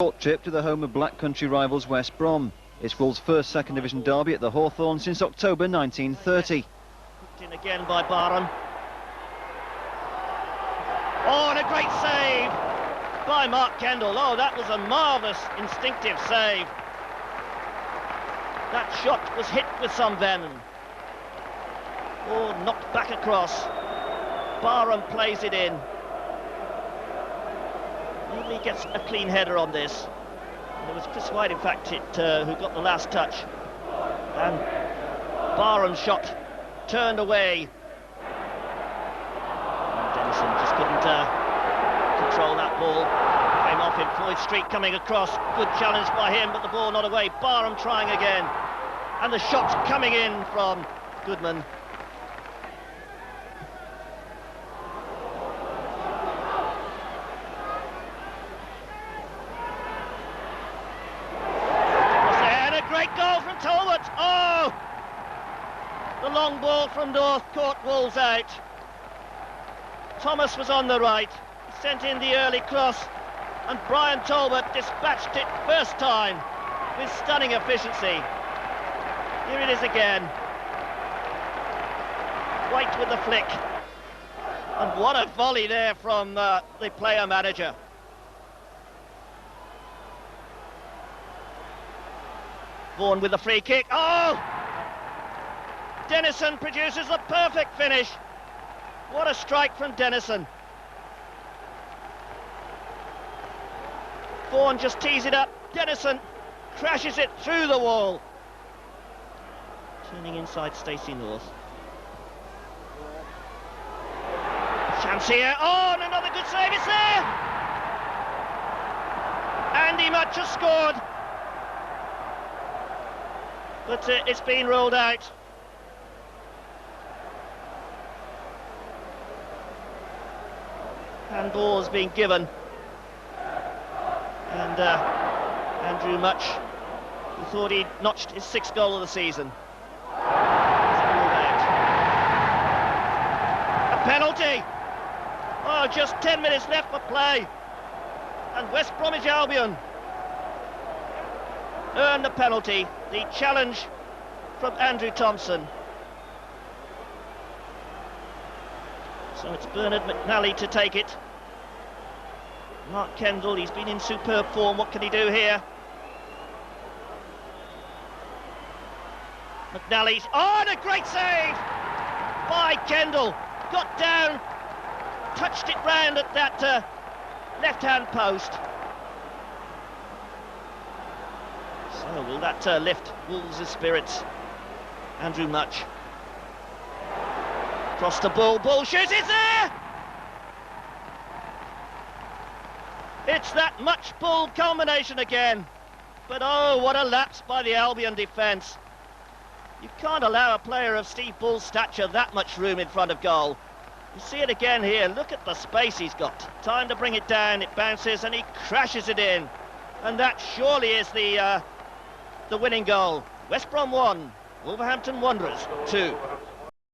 foot trip to the home of Black Country rivals West Brom. It's Wolves' first second division derby at the Hawthorn since October 1930. Hooked in again by Barham. Oh, and a great save by Mark Kendall. Oh, that was a marvellous instinctive save. That shot was hit with some venom. Oh, knocked back across. Barham plays it in. Maybe he gets a clean header on this. And it was Chris White, in fact, who got the last touch. And Barham's shot turned away. And Dennison just couldn't control that ball. Came off him. Floyd Street coming across. Good challenge by him, but the ball not away. Barham trying again. And the shot coming in from Goodman. Great goal from Talbot. Oh! The long ball from North caught Wolves out. Thomas was on the right. He sent in the early cross, and Brian Talbot dispatched it first time with stunning efficiency. Here it is again. White with the flick. And what a volley there from the player manager. Vaughan with the free kick. Oh! Dennison produces a perfect finish. What a strike from Dennison. Vaughan just tees it up. Dennison crashes it through the wall. Turning inside Stacey North. Chance here. Oh, and another good save. It's there! Andy Much has scored. But it's been ruled out. Handball's been given. And Andrew Much, who thought he'd notched his 6th goal of the season. A penalty! Oh, just 10 minutes left for play. And West Bromwich Albion earn the penalty. The challenge from Andrew Thompson. So it's Bernard McNally to take it. Mark Kendall, he's been in superb form. What can he do here? McNally. Oh, and a great save by Kendall. Got down, touched it round at that left-hand post. So will that lift Wolves' spirits? Andrew Much. Cross the ball, ball shoots, it's there! It's that Much-Bull combination again. But oh, what a lapse by the Albion defence. You can't allow a player of Steve Bull's stature that much room in front of goal. You see it again here, look at the space he's got. Time to bring it down, it bounces and he crashes it in. And that surely is the winning goal. West Brom 1, Wolverhampton Wanderers 2.